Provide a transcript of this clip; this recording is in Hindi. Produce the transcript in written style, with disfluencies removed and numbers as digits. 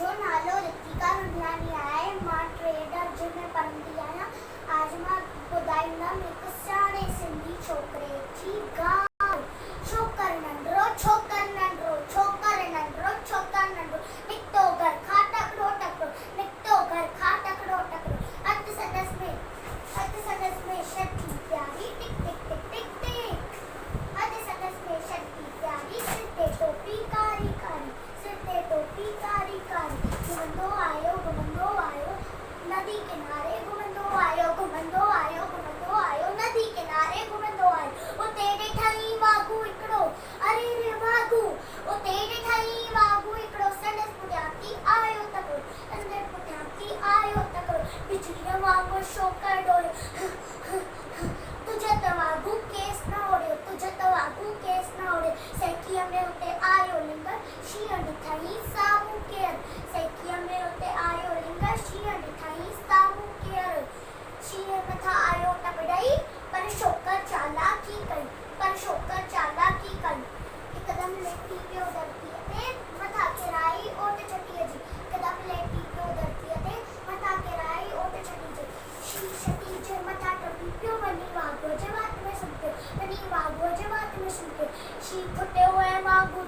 मुंहिंजो नालो रितिका रुदलानी आहे। मां ट्रेडर जे में पढ़ंदी आहियां। आज मां ॿुधाईंदमि हिकु सियाणे सिंधी छोकिरे जी ॻाल्हि। छोकर नंढड़ो छोकर नंढड़ो छोकर नंढड़ो छोकर नंढड़ो निकितो घर खां टकरो टकरो निकितो घर खां टकरो टकरो अधु संदसि में छठी प्यारी टिक टिक टिक टिक टिक अधु संदसि में छठी प्यारी सिर ते टोपी कारी कारी सिर ते टोपी कारी कारी घुमंदो आयो नदी किनारे घुमंदो आयो नदी किनारे घुमंदो आयो उते ॾिठई वाघू हिकिड़ो अरे रे वाघू उते ॾिठई वाघू हिकिड़ो संदसि पुठियां आयो तकिड़ो अंदरि पुठियां आयो तकिड़ो बिजलीअ वांगुरु शोकर डोड़ियो तुझे त वाघू केस न ओड़ियो सैकीअ में उते आयो लिंग शींहं ॾिठई साम्हूं केरु सैकीअ में उते आयो लिंग शींहं ॾिठई साम्हूं केरु शींहं मथां आयो टपड़ई पर शोकर चालाकी कई हिकदमि लेटी पियो धरतीअ ते मथां किराई ओट छटीअ जी छटी जे मथां टपी पियो वञी वाघूअ जे वात में सुम्ही पियो शींहं फुटियो ऐं वाघू